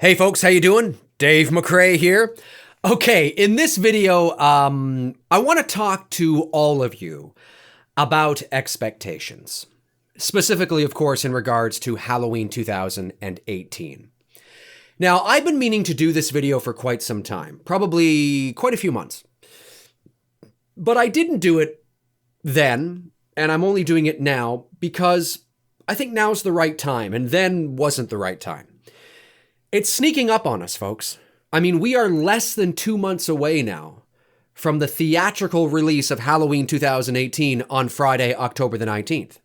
Hey folks, how you doing? Dave McRae here. Okay, in this video, I want to talk to all of you about expectations. Specifically, of course, in regards to Halloween 2018. Now, I've been meaning to do this video for quite some time, probably quite a few months. But I didn't do it then, and I'm only doing it now because I think now's the right time, and then wasn't the right time. It's sneaking up on us, folks. I mean, we are less than 2 months away now from the theatrical release of Halloween 2018 on Friday, October the 19th.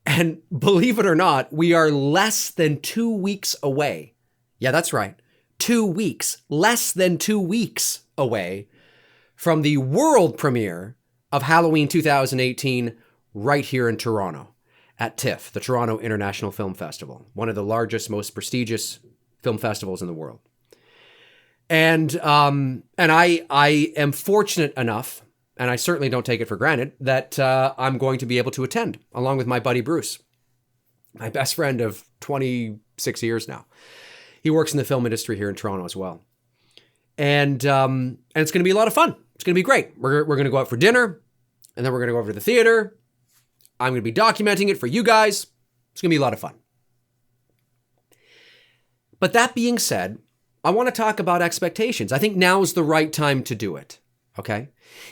And believe it or not, we are less than 2 weeks away. Yeah, that's right. 2 weeks, less than 2 weeks away from the world premiere of Halloween 2018 right here in Toronto at TIFF, the Toronto International Film Festival, one of the largest, most prestigious film festivals in the world. And I am fortunate enough, and I certainly don't take it for granted, that I'm going to be able to attend, along with my buddy Bruce, my best friend of 26 years now. He works in the film industry here in Toronto as well. And it's going to be a lot of fun. It's going to be great. We're going to go out for dinner, and then we're going to go over to the theater. I'm going to be documenting it for you guys. It's going to be a lot of fun. But that being said, I want to talk about expectations. I think now is the right time to do it, okay?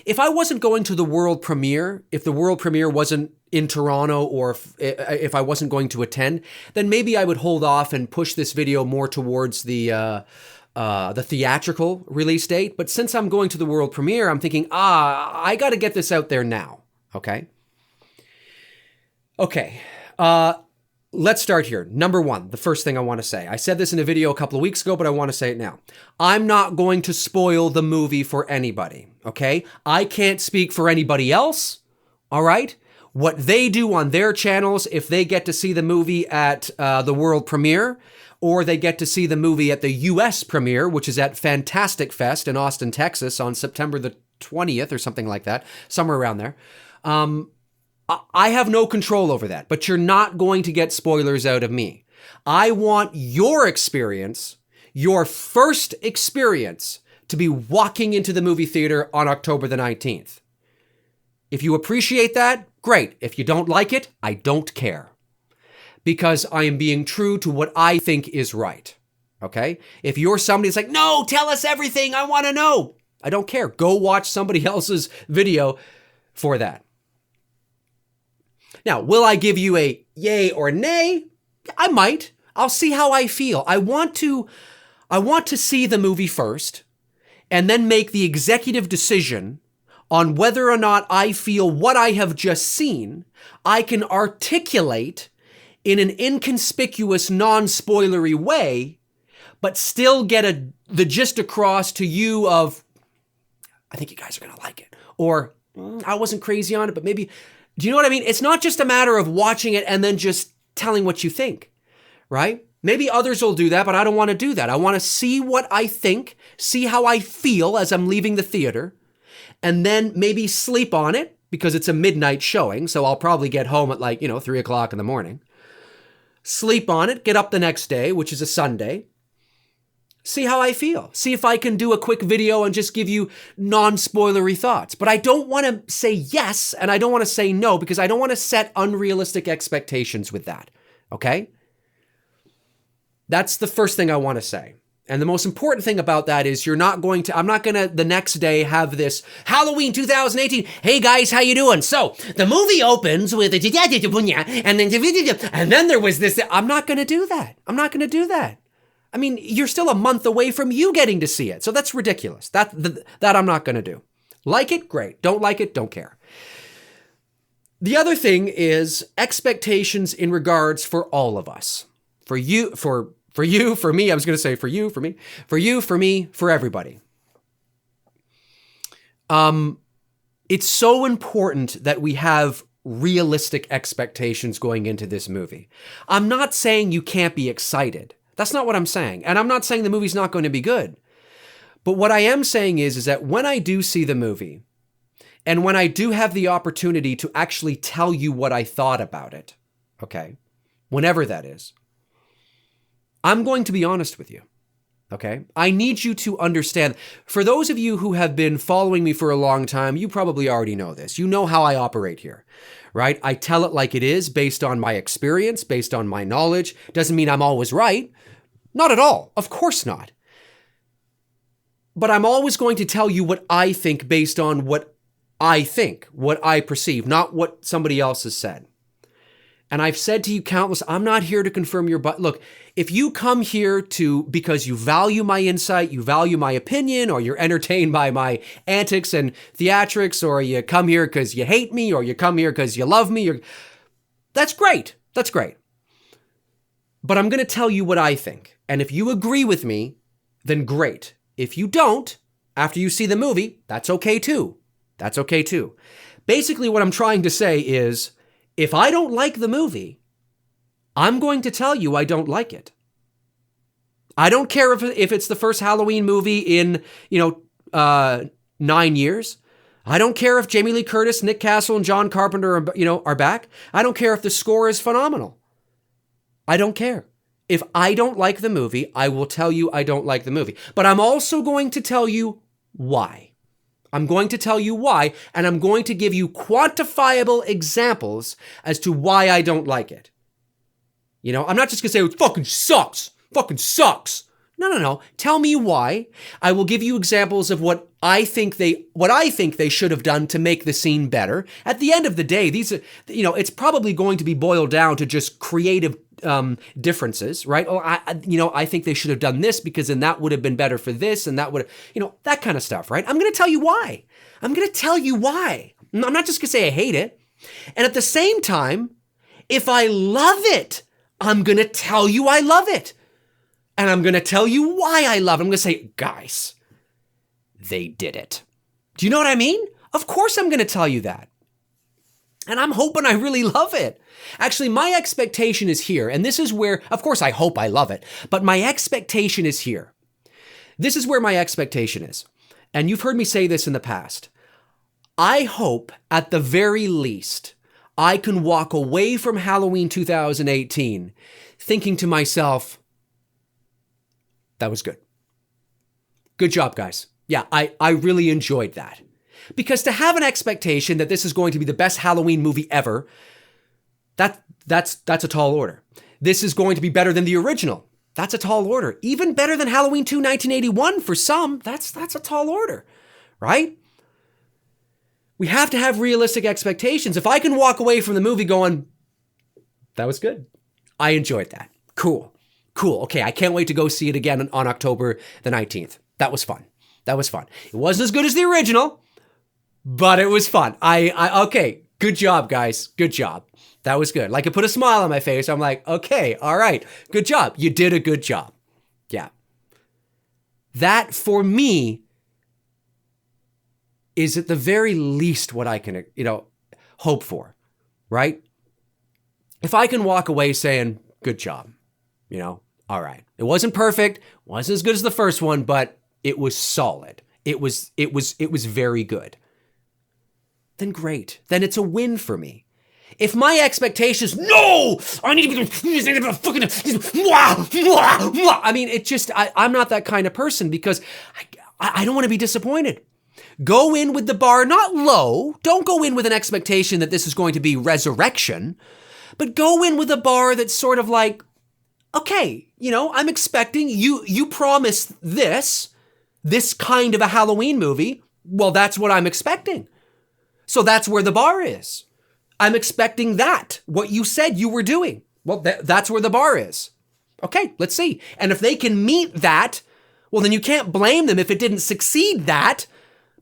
If I wasn't going to the world premiere, if the world premiere wasn't in Toronto, or if I wasn't going to attend, then maybe I would hold off and push this video more towards the theatrical release date. But since I'm going to the world premiere, I'm thinking, I got to get this out there now, okay? Okay, let's start here. Number one, the first thing I want to say. I said this in a video a couple of weeks ago, but I want to say it now. I'm not going to spoil the movie for anybody, okay? I can't speak for anybody else, all right? What they do on their channels, if they get to see the movie at the world premiere, or they get to see the movie at the US premiere, which is at Fantastic Fest in Austin, Texas on September the 20th or something like that, somewhere around there. I have no control over that, but you're not going to get spoilers out of me. I want your experience, your first experience, to be walking into the movie theater on October the 19th. If you appreciate that, great. If you don't like it, I don't care. Because I am being true to what I think is right, okay? If you're somebody that's like, no, tell us everything, I want to know. I don't care. Go watch somebody else's video for that. Now, will I give you a yay or nay? I might. I'll see how I feel. I want to see the movie first and then make the executive decision on whether or not I feel what I have just seen I can articulate in an inconspicuous, non-spoilery way, but still get the gist across to you of, I think you guys are going to like it. Or, I wasn't crazy on it, but maybe... Do you know what I mean? It's not just a matter of watching it and then just telling what you think, right? Maybe others will do that, but I don't want to do that. I want to see what I think, see how I feel as I'm leaving the theater, and then maybe sleep on it because it's a midnight showing. So I'll probably get home at 3 o'clock in the morning. Sleep on it, get up the next day, which is a Sunday. See how I feel. See if I can do a quick video and just give you non-spoilery thoughts. But I don't want to say yes, and I don't want to say no, because I don't want to set unrealistic expectations with that, okay? That's the first thing I want to say. And the most important thing about that is I'm not going to the next day have this Halloween 2018. Hey guys, how you doing? So the movie opens with and then there was this. I'm not going to do that. I'm not going to do that. I mean, you're still a month away from you getting to see it. So that's ridiculous. That I'm not going to do. Like it? Great. Don't like it? Don't care. The other thing is expectations in regards for all of us. For you, for me, I was going to say for you, for me, for everybody. It's so important that we have realistic expectations going into this movie. I'm not saying you can't be excited. That's not what I'm saying. And I'm not saying the movie's not going to be good. But what I am saying is that when I do see the movie, and when I do have the opportunity to actually tell you what I thought about it, okay, whenever that is, I'm going to be honest with you. Okay? I need you to understand. For those of you who have been following me for a long time, you probably already know this. You know how I operate here, right? I tell it like it is based on my experience, based on my knowledge. Doesn't mean I'm always right. Not at all. Of course not. But I'm always going to tell you what I think based on what I think, what I perceive, not what somebody else has said. And I've said to you countless, I'm not here to confirm your but. Look, if you come here because you value my insight, you value my opinion, or you're entertained by my antics and theatrics, or you come here because you hate me, or you come here because you love me, that's great. That's great. But I'm going to tell you what I think. And if you agree with me, then great. If you don't, after you see the movie, that's okay too. That's okay too. Basically, what I'm trying to say is, if I don't like the movie, I'm going to tell you I don't like it. I don't care if it's the first Halloween movie in, 9 years. I don't care if Jamie Lee Curtis, Nick Castle, and John Carpenter are back. I don't care if the score is phenomenal. I don't care. If I don't like the movie, I will tell you I don't like the movie. But I'm also going to tell you why. I'm going to tell you why, and I'm going to give you quantifiable examples as to why I don't like it. I'm not just going to say, it fucking sucks. Fucking sucks. No. Tell me why. I will give you examples of what I think they should have done to make the scene better. At the end of the day, these are, it's probably going to be boiled down to just creative differences, right? Oh, I think they should have done this because then that would have been better for this, and that would, that kind of stuff, right? I'm going to tell you why. I'm not just going to say I hate it. And at the same time, if I love it, I'm going to tell you I love it. And I'm going to tell you why I love it. I'm going to say, guys, they did it. Do you know what I mean? Of course I'm going to tell you that. And I'm hoping I really love it. Actually, my expectation is here. And this is where, of course, I hope I love it. But my expectation is here. This is where my expectation is. And you've heard me say this in the past. I hope, at the very least, I can walk away from Halloween 2018 thinking to myself, that was good. Good job, guys. Yeah, I really enjoyed that. Because to have an expectation that this is going to be the best Halloween movie ever, that's a tall order. This is going to be better than the original. That's a tall order. Even better than Halloween 2, 1981 for some. That's a tall order, right? We have to have realistic expectations. If I can walk away from the movie going, that was good. I enjoyed that. Cool. Okay, I can't wait to go see it again on October the 19th. That was fun. It wasn't as good as the original, but it was fun. Okay, good job, guys. Good job. That was good. Like, it put a smile on my face. I'm like, okay, all right, good job. You did a good job. Yeah. That, for me, is at the very least what I can, hope for, right? If I can walk away saying, good job, all right. It wasn't perfect, wasn't as good as the first one, but it was solid. It was very good. Then great. Then it's a win for me. If my expectations, no, I need to be fucking, I mean, I'm not that kind of person because I don't want to be disappointed. Go in with the bar not low. Don't go in with an expectation that this is going to be resurrection, but go in with a bar that's sort of like, okay, I'm expecting you promised this kind of a Halloween movie. Well, that's what I'm expecting. So that's where the bar is. I'm expecting that, what you said you were doing. Well, that's where the bar is. Okay, let's see. And if they can meet that, well, then you can't blame them if it didn't succeed that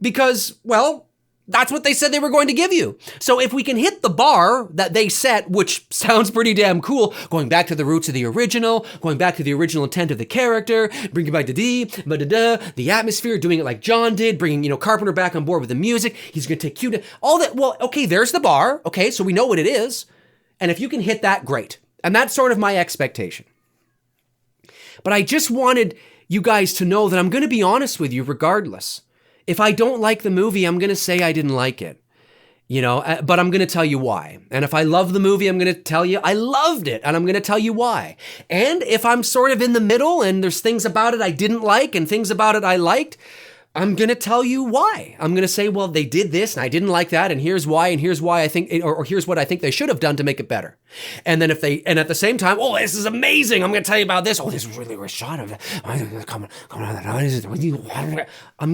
because, well, that's what they said they were going to give you. So if we can hit the bar that they set, which sounds pretty damn cool, going back to the roots of the original, going back to the original intent of the character, bringing back the atmosphere, doing it like John did, bringing, Carpenter back on board with the music. He's going to take cue to all that. Well, okay, there's the bar. Okay, so we know what it is. And if you can hit that, great. And that's sort of my expectation. But I just wanted you guys to know that I'm going to be honest with you regardless. If I don't like the movie, I'm going to say I didn't like it. But I'm going to tell you why. And if I love the movie, I'm going to tell you I loved it, and I'm going to tell you why. And if I'm sort of in the middle and there's things about it I didn't like and things about it I liked, I'm going to tell you why. I'm going to say, well, they did this and I didn't like that, and here's why I think, or here's what I think they should have done to make it better. And then and at the same time, oh, this is amazing, I'm going to tell you about this. Oh, this was really a shot of it. I'm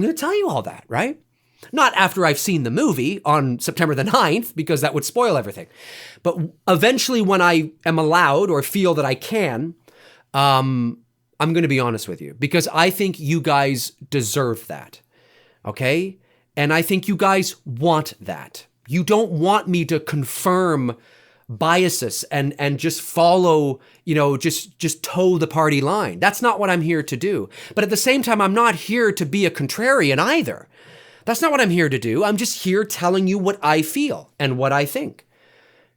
going to tell you all that, right? Not after I've seen the movie on September the 9th, because that would spoil everything. But eventually when I am allowed or feel that I can, I'm going to be honest with you, because I think you guys deserve that, okay? And I think you guys want that. You don't want me to confirm biases and just follow, just toe the party line. That's not what I'm here to do. But at the same time, I'm not here to be a contrarian either. That's not what I'm here to do. I'm just here telling you what I feel and what I think,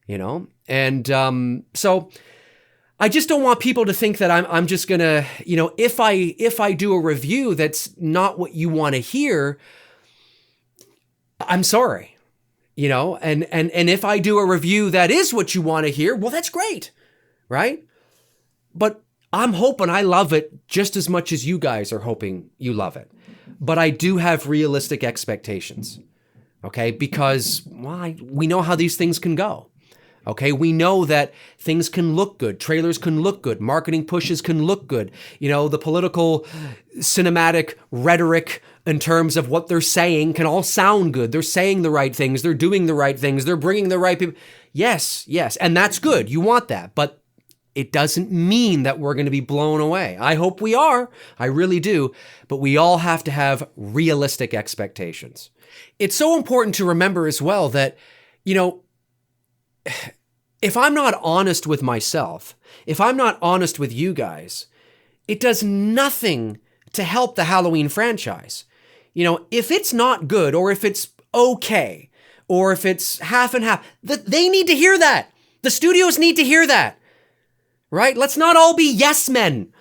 And so I just don't want people to think that I'm just gonna, if I do a review that's not what you want to hear, I'm sorry, and if I do a review that is what you want to hear, well, that's great, right? But I'm hoping I love it just as much as you guys are hoping you love it. But I do have realistic expectations, okay? Because we know how these things can go. Okay, we know that things can look good. Trailers can look good. Marketing pushes can look good. The political cinematic rhetoric in terms of what they're saying can all sound good. They're saying the right things. They're doing the right things. They're bringing the right people. Yes. And that's good. You want that. But it doesn't mean that we're going to be blown away. I hope we are. I really do. But we all have to have realistic expectations. It's so important to remember as well that, if I'm not honest with myself, if I'm not honest with you guys, it does nothing to help the Halloween franchise. If it's not good, or if it's okay, or if it's half and half, they need to hear that. The studios need to hear that, right? Let's not all be yes men,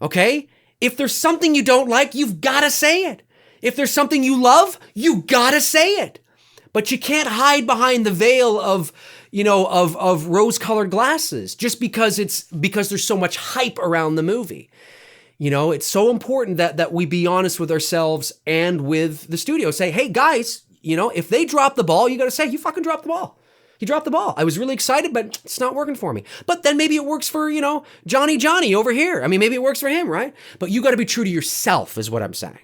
okay? If there's something you don't like, you've got to say it. If there's something you love, you got to say it. But you can't hide behind the veil of rose-colored glasses just because there's so much hype around the movie. It's so important that we be honest with ourselves and with the studio. Say, hey guys, if they drop the ball, you got to say, you fucking dropped the ball. You dropped the ball. I was really excited, but it's not working for me. But then maybe it works for, Johnny over here. Maybe it works for him, right? But you got to be true to yourself is what I'm saying.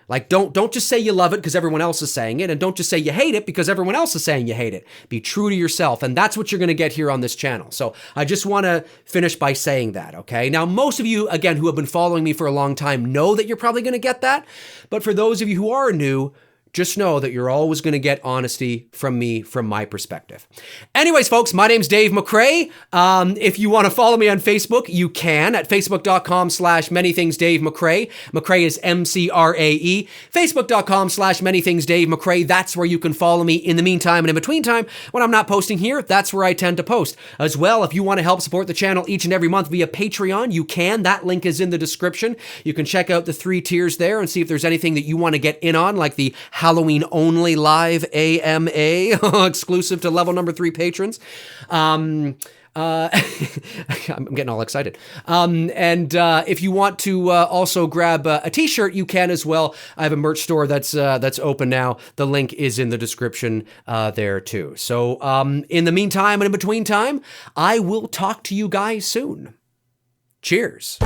Like, don't just say you love it because everyone else is saying it, and don't just say you hate it because everyone else is saying you hate it. Be true to yourself, and that's what you're going to get here on this channel. So I just want to finish by saying that, okay? Now, most of you, again, who have been following me for a long time know that you're probably going to get that, but for those of you who are new, just know that you're always going to get honesty from me, from my perspective. Anyways, folks, my name's Dave McRae. If you want to follow me on Facebook, you can at facebook.com/manythingsdavemcrae. McRae is MCRAE. Facebook.com/manythingsdavemcrae. That's where you can follow me in the meantime and in between time. When I'm not posting here, that's where I tend to post. As well, if you want to help support the channel each and every month via Patreon, you can. That link is in the description. You can check out the 3 tiers there and see if there's anything that you want to get in on, like the Halloween only live AMA exclusive to level number 3 patrons. I'm getting all excited. And if you want to also grab a t-shirt, you can as well. I have a merch store that's open now. The link is in the description there too. So in the meantime and in between time, I will talk to you guys soon. Cheers.